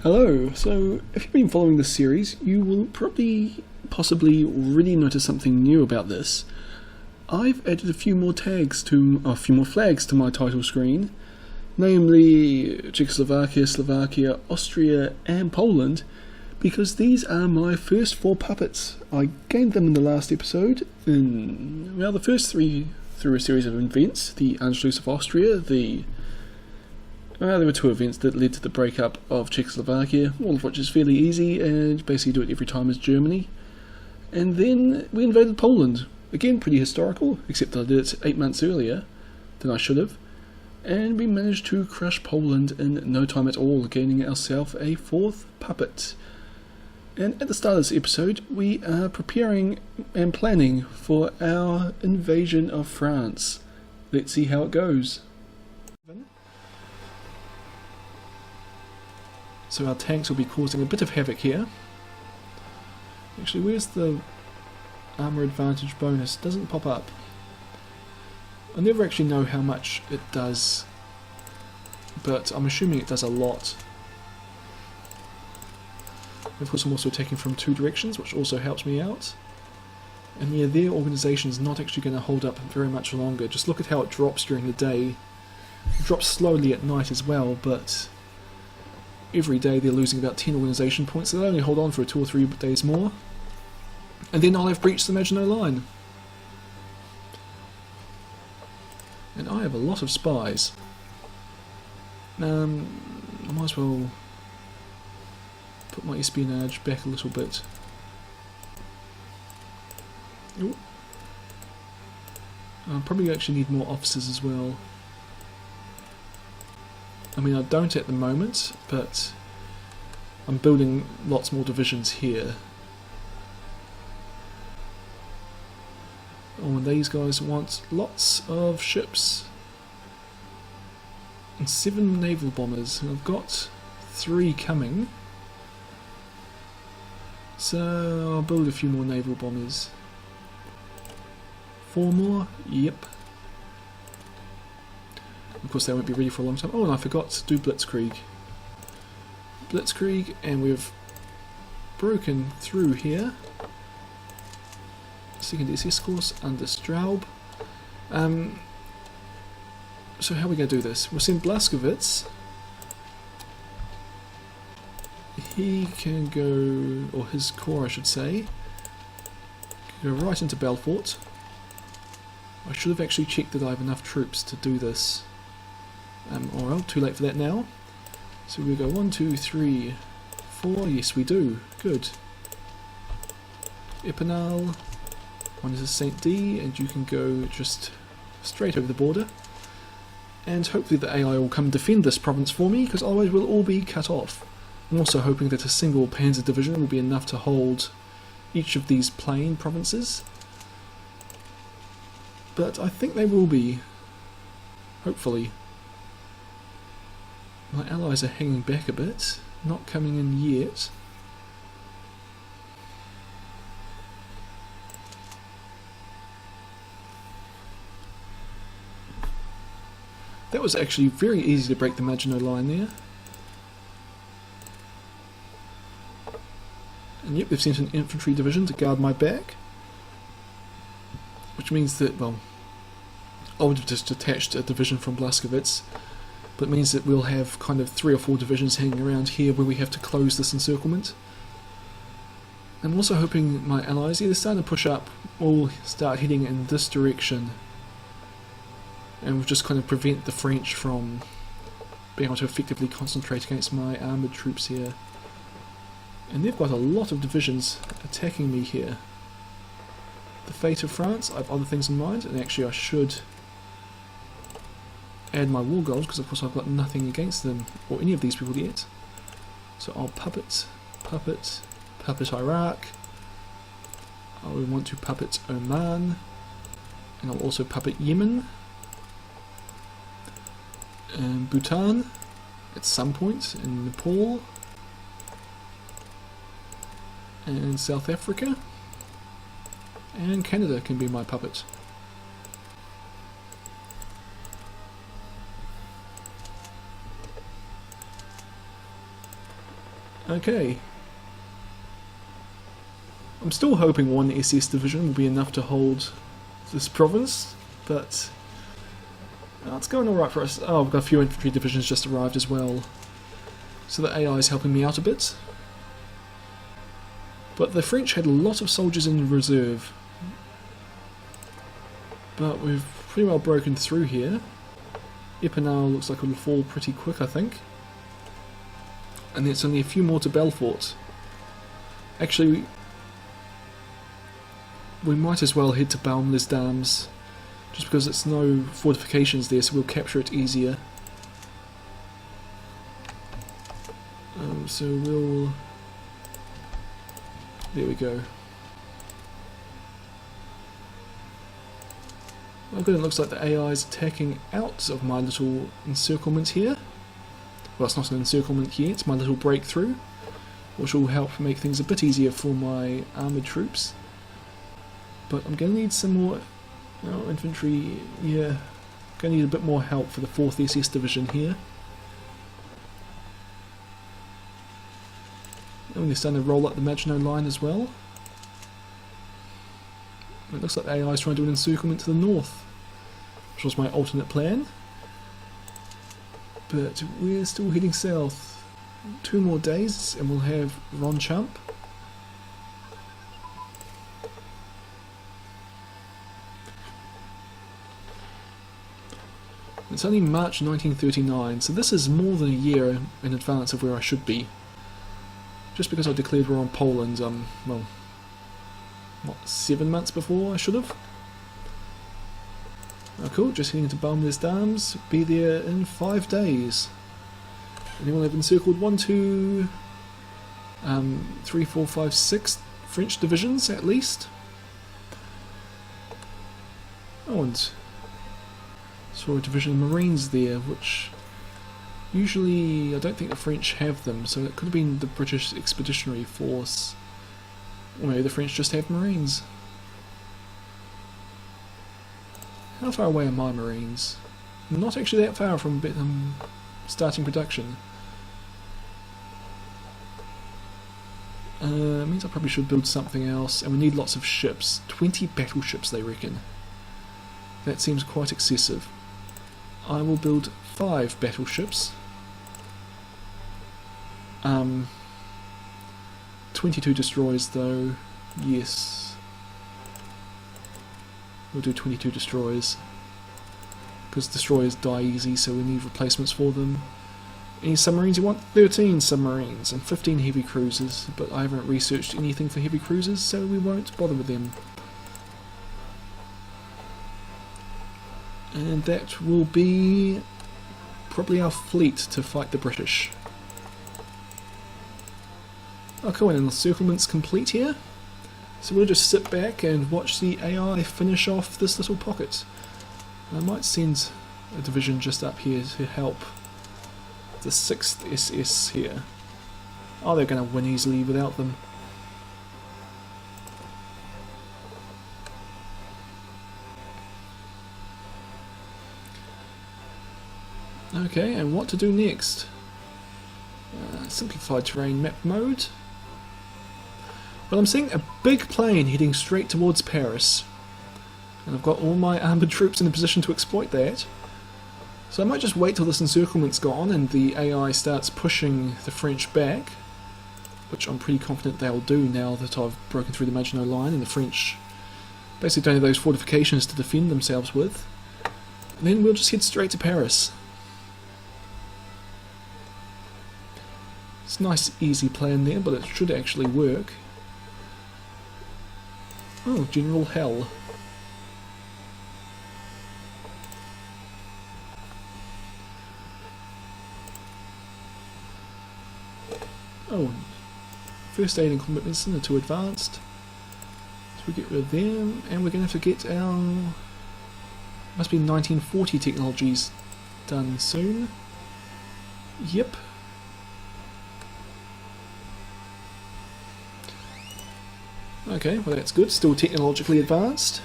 Hello, so if you've been following this series, you will possibly already notice something new about this. I've added a few more flags to my title screen, namely Czechoslovakia, Slovakia, Austria and Poland, because these are my first 4 puppets. I gained them in the last episode, the first 3 through a series of events, the Anschluss of Austria, there were 2 events that led to the breakup of Czechoslovakia, all of which is fairly easy and basically do it every time as Germany. And then we invaded Poland. Again, pretty historical, except I did it 8 months earlier than I should have. And we managed to crush Poland in no time at all, gaining ourselves a 4th puppet. And at the start of this episode, we are preparing and planning for our invasion of France. Let's see how it goes. So our tanks will be causing a bit of havoc here. Actually, where's the armor advantage bonus? It doesn't pop up. I never actually know how much it does, but I'm assuming it does a lot. Of course, I'm also attacking from 2 directions, which also helps me out. And yeah, their organisation is not actually going to hold up very much longer. Just look at how it drops during the day. It drops slowly at night as well, but every day they're losing about 10 organisation points, so they'll only hold on for 2 or 3 days more. And then I'll have breached the Maginot line. And I have a lot of spies. I might as well put my espionage back a little bit. Ooh. I probably actually need more officers as well. I mean, I don't at the moment, but I'm building lots more divisions here. Oh, and these guys want lots of ships. And 7 naval bombers. And I've got 3 coming. So I'll build a few more naval bombers. 4 more? Yep. Of course they won't be ready for a long time. Oh, and I forgot to do Blitzkrieg. And we've broken through here. 2nd SS Corps under Straub. So how are we going to do this? We'll send Blaskowitz. He can go, or his corps I should say, can go right into Belfort. I should have actually checked that I have enough troops to do this. Or well, too late for that now. So we go 1, 2, 3, 4. Yes, we do. Good. Epinal. 1 is a Saint D, and you can go just straight over the border. And hopefully the AI will come defend this province for me, because otherwise we'll all be cut off. I'm also hoping that a single panzer division will be enough to hold each of these plain provinces. But I think they will be. Hopefully. My allies are hanging back a bit, not coming in yet. That was actually very easy to break the Maginot line there. And yep, they've sent an infantry division to guard my back. Which means that, well, I would have just detached a division from Blaskowitz. But it means that we'll have kind of 3 or 4 divisions hanging around here where we have to close this encirclement. I'm also hoping my allies, they're starting to push up, will start heading in this direction. And we'll just kind of prevent the French from being able to effectively concentrate against my armoured troops here. And they've got a lot of divisions attacking me here. The fate of France, I have other things in mind, and actually I should add my war goals, because of course I've got nothing against them, or any of these people yet. So I'll puppet Iraq, I will want to puppet Oman, and I'll also puppet Yemen, and Bhutan, at some point, in Nepal, and South Africa, and Canada can be my puppet. Okay. I'm still hoping one SS division will be enough to hold this province, but it's going alright for us. Oh, I've got a few infantry divisions just arrived as well, so the AI is helping me out a bit. But the French had a lot of soldiers in reserve, but we've pretty well broken through here. Epinal looks like it will fall pretty quick, I think. And there's only a few more to Belfort. Actually, we might as well head to Baume-les-Dames, just because it's no fortifications there, so we'll capture it easier. So we'll... There we go. Oh good, it looks like the AI is attacking out of my little encirclement here. Well, it's not an encirclement yet, it's my little breakthrough, which will help make things a bit easier for my armoured troops. But I'm going to need some more infantry, yeah, going to need a bit more help for the 4th SS Division here. And we're starting to roll up the Maginot line as well. It looks like the AI is trying to do an encirclement to the north, which was my alternate plan. But we're still heading south. 2 more days and we'll have Ronchamp. It's only March 1939, so this is more than a year in advance of where I should be. Just because I declared war on Poland, well, what, 7 months before I should have? Oh cool, just heading to Baume-les-Dames, be there in 5 days. Anyone have encircled 1, 2, 3, 4, 5, 6 French divisions at least. Oh, and saw a division of Marines there, which usually I don't think the French have them, so it could have been the British Expeditionary Force. Or maybe the French just have Marines. How far away are my Marines? Not actually that far from starting production. Means I probably should build something else, and we need lots of ships. 20 battleships, they reckon. That seems quite excessive. I will build 5 battleships. 22 destroyers though, yes. We'll do 22 destroyers. Because destroyers die easy, so we need replacements for them. Any submarines you want? 13 submarines and 15 heavy cruisers, but I haven't researched anything for heavy cruisers, so we won't bother with them. And that will be probably our fleet to fight the British. Oh cool, and the encirclement's complete here. So we'll just sit back and watch the AI finish off this little pocket. And I might send a division just up here to help the 6th SS here. Oh, they're going to win easily without them. Okay, and what to do next? Simplified terrain map mode. Well, I'm seeing a big plane heading straight towards Paris, and I've got all my armoured troops in a position to exploit that. So I might just wait till this encirclement's gone and the AI starts pushing the French back, which I'm pretty confident they'll do now that I've broken through the Maginot line and the French basically don't have those fortifications to defend themselves with. And then we'll just head straight to Paris. It's a nice easy plan there, but it should actually work. Oh, General Hell. Oh, first aid and combat medicine are too advanced. So we get rid of them, and we're going to have to get our... must be 1940 technologies done soon. Yep. Okay, well that's good, still technologically advanced.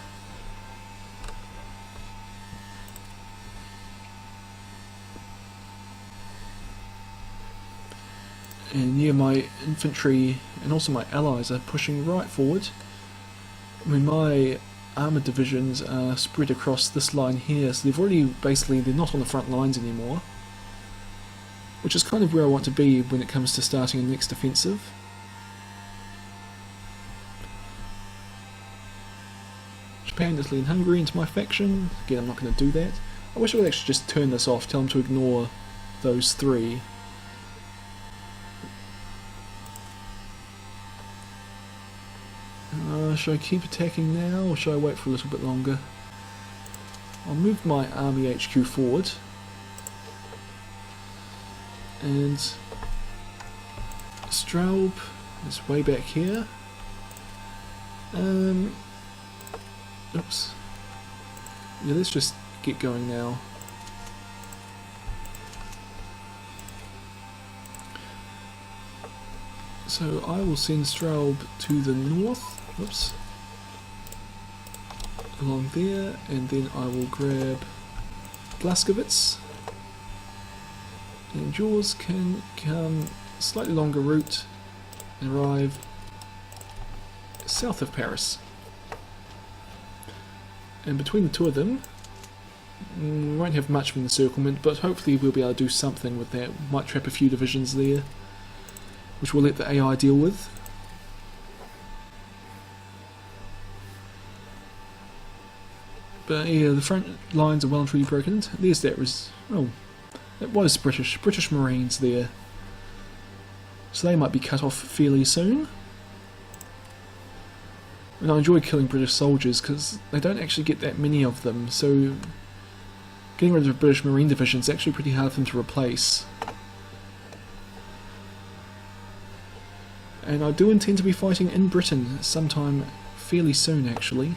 And yeah, my infantry and also my allies are pushing right forward. I mean, my armoured divisions are spread across this line here, so they've already, basically, they're not on the front lines anymore. Which is kind of where I want to be when it comes to starting a next offensive. Japan, Italy and Hungary into my faction. Again, I'm not going to do that. I wish I would actually just turn this off, tell them to ignore those three. Should I keep attacking now, or should I wait for a little bit longer? I'll move my army HQ forward. And Straub is way back here. Oops. Yeah, let's just get going now. So I will send Straub to the north. Oops. Along there, and then I will grab Blaskowitz. And yours can come a slightly longer route and arrive south of Paris. And between the two of them, we won't have much of an encirclement, but hopefully we'll be able to do something with that. Might trap a few divisions there, which we'll let the AI deal with. But yeah, the front lines are well and truly broken. There's that that was British Marines there. So they might be cut off fairly soon. And I enjoy killing British soldiers because they don't actually get that many of them, so getting rid of British Marine division is actually pretty hard for them to replace. And I do intend to be fighting in Britain sometime fairly soon, actually.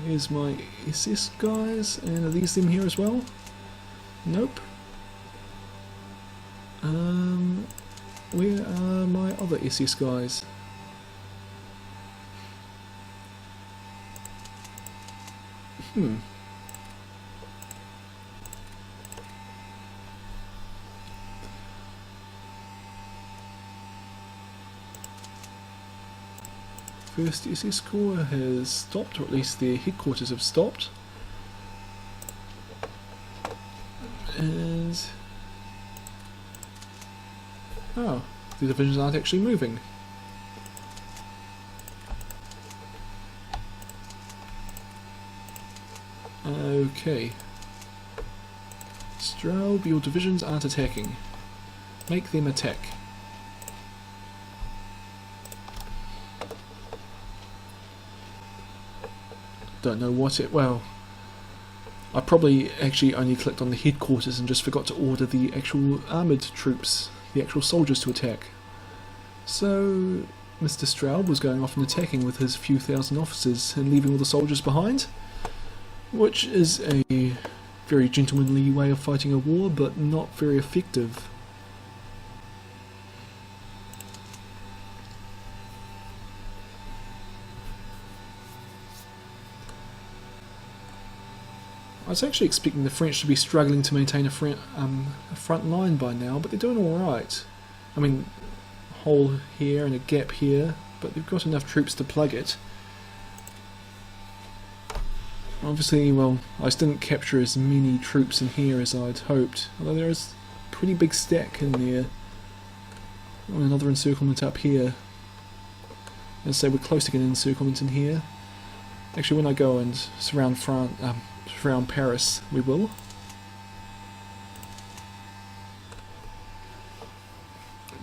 Here's my SS guys, and are these them here as well? Nope. Where are my other SS guys? First SS Corps has stopped, or at least their headquarters have stopped. And oh, the divisions aren't actually moving. Okay. Straub, your divisions aren't attacking. Make them attack. Don't know what it... well, I probably actually only clicked on the headquarters and just forgot to order the actual armoured troops, the actual soldiers to attack. So Mr. Straub was going off and attacking with his few thousand officers and leaving all the soldiers behind, which is a very gentlemanly way of fighting a war, but not very effective. I was actually expecting the French to be struggling to maintain a front line by now, but they're doing alright. I mean, a hole here and a gap here, but they've got enough troops to plug it. Obviously, well, I just didn't capture as many troops in here as I'd hoped, although there is a pretty big stack in there. Oh, another encirclement up here. Let's say we're close to getting an encirclement in here. Actually, when I go and surround Paris, we will.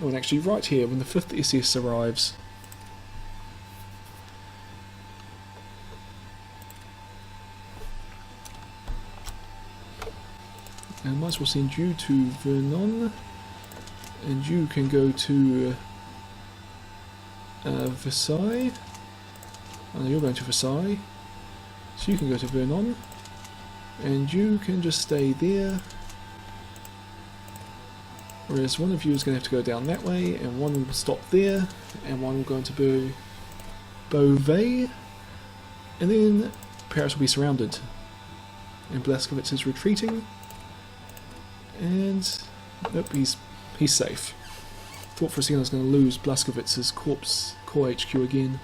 Oh, and actually right here, when the 5th SS arrives. And might as well send you to Vernon, and you can go to Versailles. Oh no, you're going to Versailles, so you can go to Vernon. And you can just stay there. Whereas one of you is going to have to go down that way, and one will stop there, and one will go into Beauvais, and then Paris will be surrounded. And Blaskowitz is retreating, and nope, he's safe. Thought for a second I was going to lose Blaskowitz's core HQ again.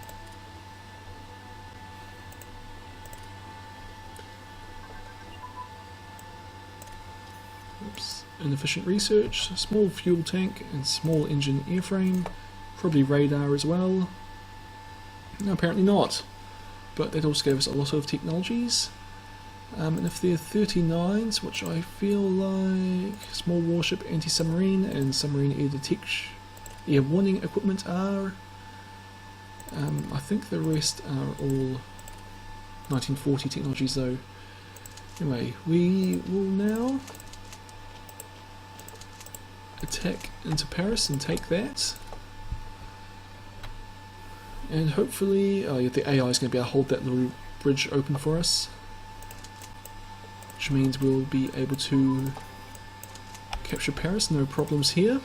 Oops. Inefficient research, small fuel tank and small engine airframe, probably radar as well. No, apparently not, but that also gave us a lot of technologies. And if they're 39s, which I feel like small warship, anti-submarine and submarine air warning equipment are, I think the rest are all 1940 technologies though. Anyway, we will now attack into Paris and take that. And hopefully, oh yeah, the AI is going to be able to hold that little bridge open for us. Which means we'll be able to capture Paris, no problems here.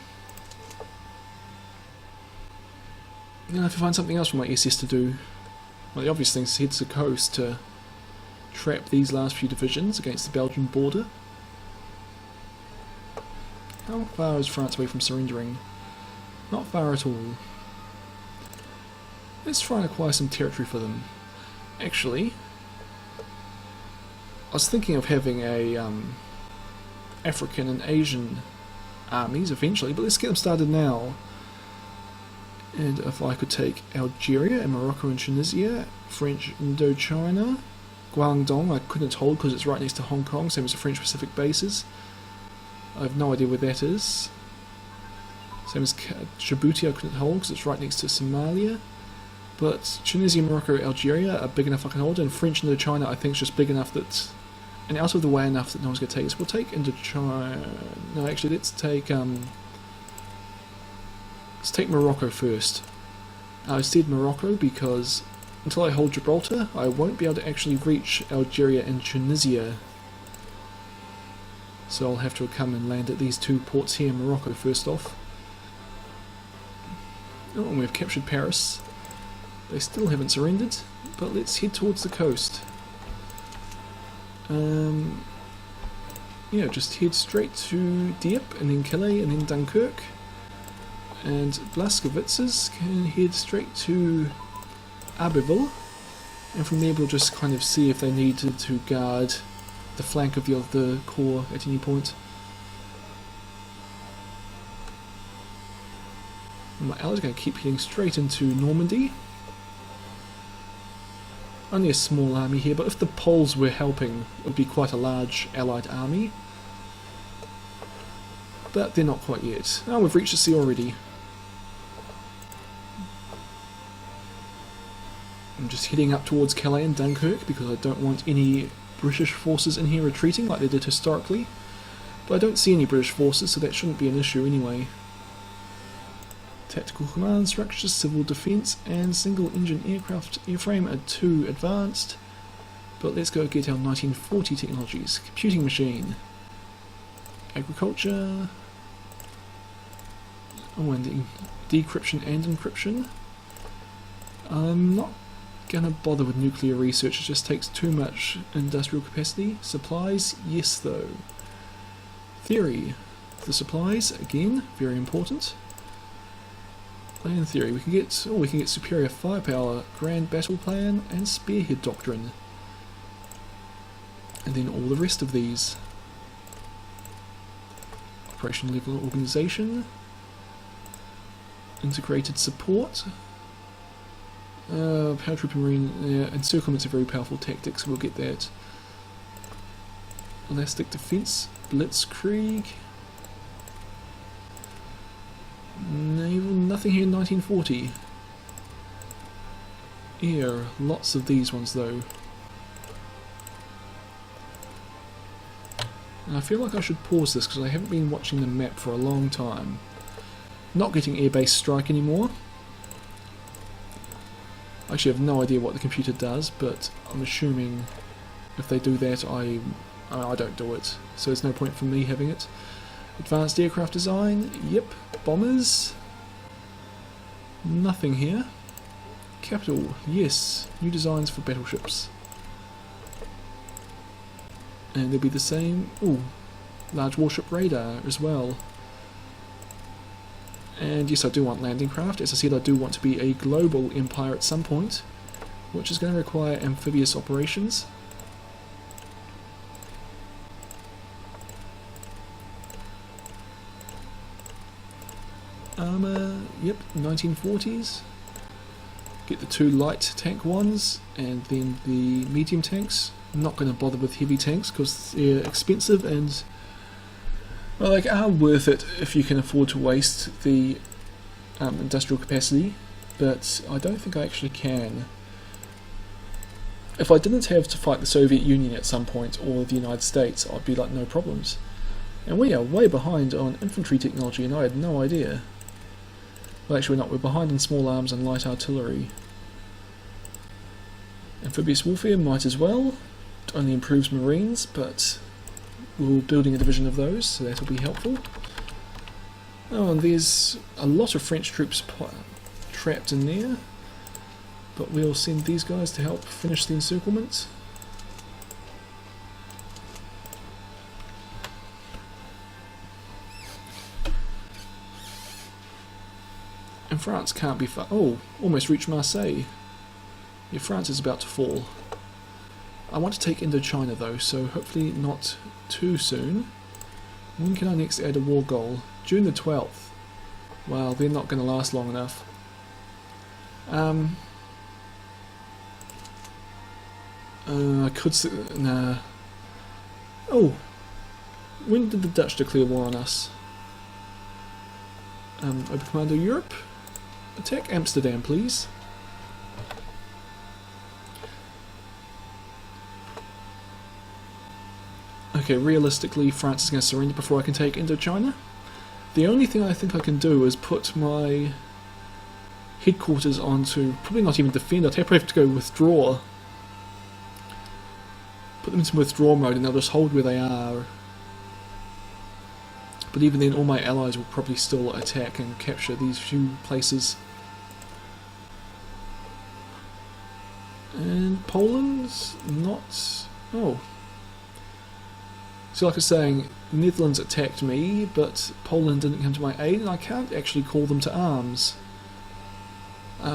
Now I have to find something else for my SS to do. Well, the obvious thing is head to the coast to trap these last few divisions against the Belgian border. How far is France away from surrendering? Not far at all. Let's try and acquire some territory for them. Actually, I was thinking of having a African and Asian armies eventually, but let's get them started now. And if I could take Algeria and Morocco and Tunisia, French Indochina, Guangdong I couldn't hold because it's right next to Hong Kong, same as the French Pacific bases. I have no idea where that is. Same as Djibouti I couldn't hold because it's right next to Somalia. But Tunisia, Morocco, Algeria are big enough I can hold, and French Indochina I think is just big enough that, and out of the way enough that no one's going to take us. We'll take Indochina. No, actually, let's take Morocco first. I said Morocco because until I hold Gibraltar, I won't be able to actually reach Algeria and Tunisia. So I'll have to come and land at these two ports here in Morocco first off. Oh, and we've captured Paris. They still haven't surrendered, but let's head towards the coast. Yeah, just head straight to Dieppe, and then Calais, and then Dunkirk. And Blaskowitz's can head straight to Abbeville, and from there we'll just kind of see if they needed to guard the flank of the other corps at any point. And my allies are going to keep heading straight into Normandy. Only a small army here, but if the Poles were helping, it would be quite a large allied army. But they're not quite yet. Oh, we've reached the sea already. I'm just heading up towards Calais and Dunkirk because I don't want any British forces in here retreating like they did historically. But I don't see any British forces, so that shouldn't be an issue anyway. Tactical command structures, civil defence, and single engine aircraft airframe are too advanced. But let's go get our 1940 technologies. Computing machine. Agriculture. Oh, and decryption and encryption. I'm not gonna bother with nuclear research, it just takes too much industrial capacity. Supplies, yes though. Theory. The supplies, again, very important. Plan theory, we can get superior firepower, grand battle plan, and spearhead doctrine. And then all the rest of these. Operation level organisation. Integrated support. Paratroop marine, yeah, encirclement's a very powerful tactic, so we'll get that. Elastic defense, blitzkrieg. Naval, nothing here in 1940. Air, lots of these ones though. And I feel like I should pause this because I haven't been watching the map for a long time. Not getting air-based strike anymore. I actually have no idea what the computer does, but I'm assuming if they do that, I don't do it, so there's no point for me having it. Advanced aircraft design, yep. Bombers, nothing here. Capital, yes. New designs for battleships. And they'll be the same. Ooh, large warship radar as well. And yes, I do want landing craft. As I said, I do want to be a global empire at some point, which is going to require amphibious operations. Armour, yep, 1940s. Get the 2 light tank ones, and then the medium tanks. I'm not going to bother with heavy tanks because they're expensive and, well, they are worth it if you can afford to waste the industrial capacity, but I don't think I actually can. If I didn't have to fight the Soviet Union at some point, or the United States, I'd be like, no problems. And we are way behind on infantry technology, and I had no idea. Well, actually we're not, we're behind on small arms and light artillery. Amphibious warfare might as well. It only improves marines, but we're building a division of those, so that'll be helpful. Oh, and there's a lot of French troops trapped in there, but we'll send these guys to help finish the encirclement. And France can't be far. Oh, almost reached Marseille. Yeah, France is about to fall. I want to take Indochina though, so hopefully not too soon. When can I next add a war goal? June the 12th. Wow, they're not going to last long enough. I could... nah. Oh! When did the Dutch declare war on us? Oberkommando Europe? Attack Amsterdam, please. Okay, realistically, France is going to surrender before I can take Indochina. The only thing I think I can do is put my headquarters onto... probably not even defend, I'd probably have to go withdraw. Put them into withdraw mode and they'll just hold where they are. But even then, all my allies will probably still attack and capture these few places. And Poland's not... oh. So like I was saying, Netherlands attacked me, but Poland didn't come to my aid, and I can't actually call them to arms.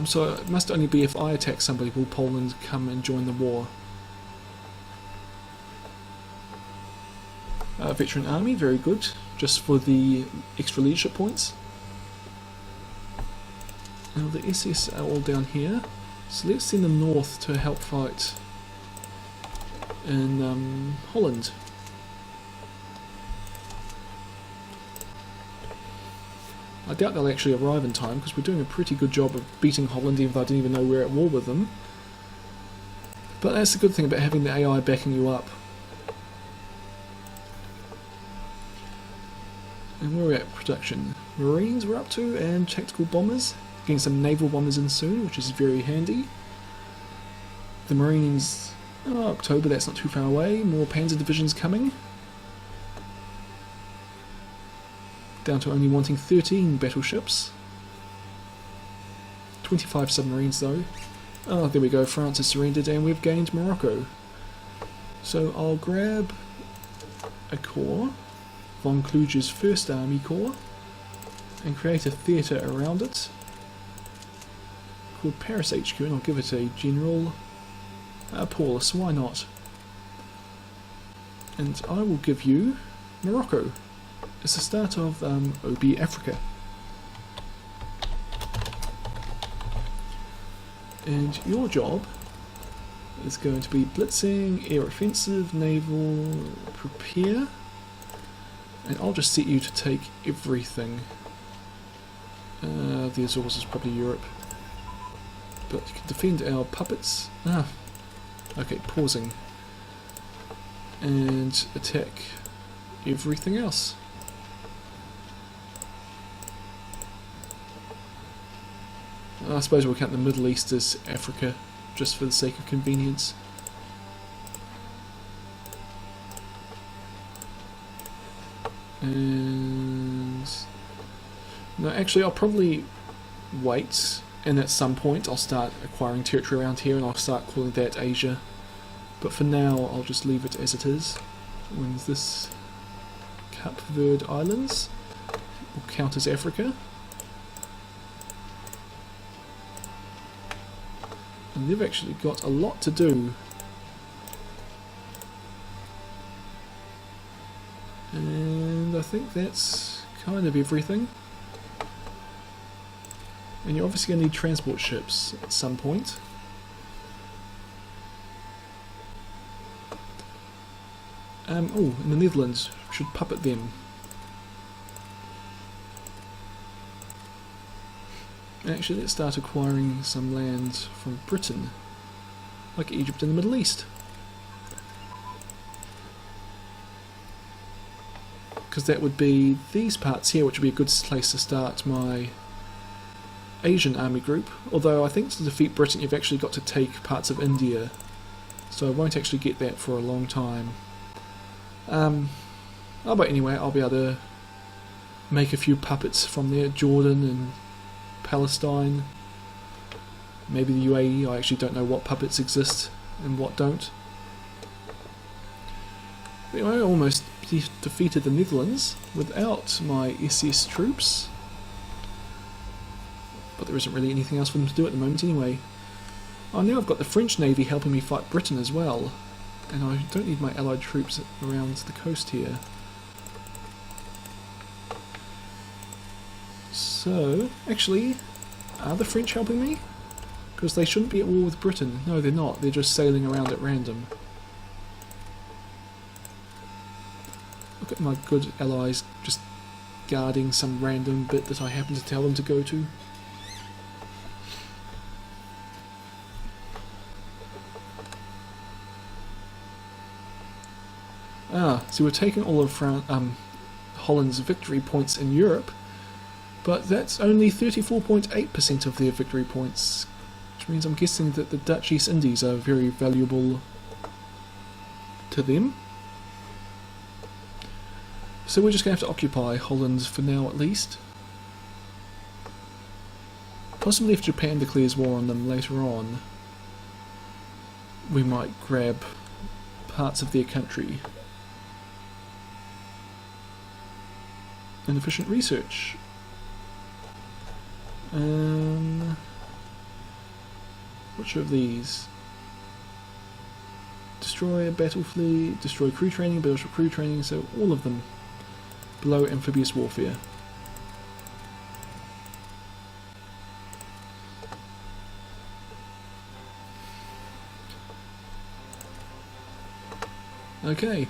So it must only be if I attack somebody will Poland come and join the war. Veteran army, very good, just for the extra leadership points. Now the SS are all down here, so let's send them north to help fight in Holland. I doubt they'll actually arrive in time because we're doing a pretty good job of beating Holland, even though I didn't even know we're at war with them. But that's the good thing about having the AI backing you up. And where we're at production. Marines we're up to, and tactical bombers. Getting some naval bombers in soon, which is very handy. The Marines, October, that's not too far away. More Panzer divisions coming. Down to only wanting 13 battleships. 25 submarines though. Oh, there we go, France has surrendered and we've gained Morocco. So I'll grab a corps, von Kluge's 1st Army Corps, and create a theatre around it called Paris HQ, and I'll give it a General Paulus, why not? And I will give you Morocco. It's the start of OB Africa. And your job is going to be blitzing, air offensive, naval, prepare. And I'll just set you to take everything. The Azores is probably Europe. But you can defend our puppets. Okay, pausing. And attack everything else. I suppose we'll count the Middle East as Africa, just for the sake of convenience. And No, actually I'll probably wait, and at some point I'll start acquiring territory around here and I'll start calling that Asia. But for now I'll just leave it as it is. When's this? Cape Verde Islands will count as Africa. And they've actually got a lot to do. And I think that's kind of everything. And you're obviously going to need transport ships at some point. Oh, in the Netherlands, should puppet them. Actually, let's start acquiring some land from Britain, like Egypt and the Middle East. Because that would be these parts here, which would be a good place to start my Asian army group. Although I think to defeat Britain you've actually got to take parts of India, so I won't actually get that for a long time. But anyway, I'll be able to make a few puppets from there. Jordan and Palestine, maybe the UAE. I actually don't know what puppets exist and what don't. But I almost defeated the Netherlands without my SS troops. But there isn't really anything else for them to do at the moment anyway. Oh, now I've got the French Navy helping me fight Britain as well. And I don't need my allied troops around the coast here. So, actually, are the French helping me? Because they shouldn't be at war with Britain. No, they're not. They're just sailing around at random. Look at my good allies just guarding some random bit that I happen to tell them to go to. So we're taking all of Holland's victory points in Europe, but that's only 34.8% of their victory points, which means I'm guessing that the Dutch East Indies are very valuable to them. So we're just going to have to occupy Holland for now at least. Possibly if Japan declares war on them later on, we might grab parts of their country. Inefficient research. Which of these? Destroy a battle fleet, destroy crew training, battleship crew training, so all of them below amphibious warfare. Okay.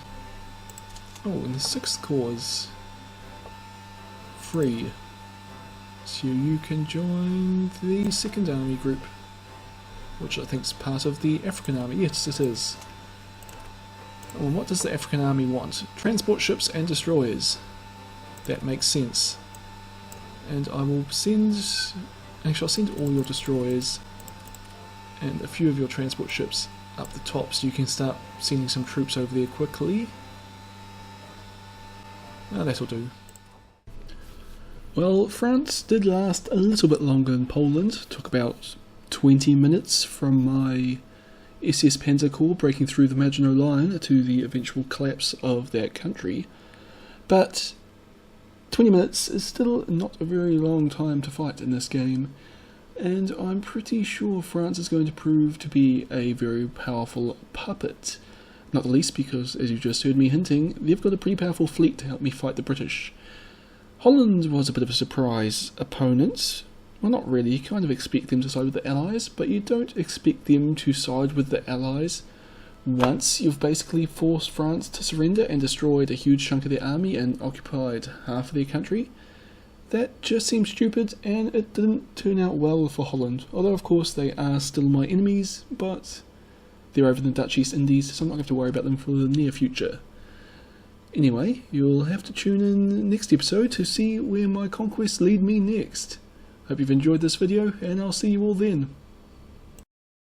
Oh, and the 6th Corps. Free. So you can join the 2nd Army Group, which I think is part of the African Army. Yes, it is. Well, what does the African Army want? Transport ships and destroyers. That makes sense. And I will send... Actually, I'll send all your destroyers and a few of your transport ships up the top so you can start sending some troops over there quickly. That'll do. Well, France did last a little bit longer than Poland. It took about 20 minutes from my SS Panzer Corps breaking through the Maginot Line to the eventual collapse of that country. But 20 minutes is still not a very long time to fight in this game, and I'm pretty sure France is going to prove to be a very powerful puppet. Not the least because, as you just heard me hinting, they've got a pretty powerful fleet to help me fight the British. Holland was a bit of a surprise opponent. Well, not really. You kind of expect them to side with the Allies, but you don't expect them to side with the Allies once you've basically forced France to surrender and destroyed a huge chunk of their army and occupied half of their country. That just seems stupid, and it didn't turn out well for Holland. Although, of course, they are still my enemies, but they're over in the Dutch East Indies, so I'm not going to have to worry about them for the near future. Anyway, you'll have to tune in next episode to see where my conquests lead me next. Hope you've enjoyed this video, and I'll see you all then.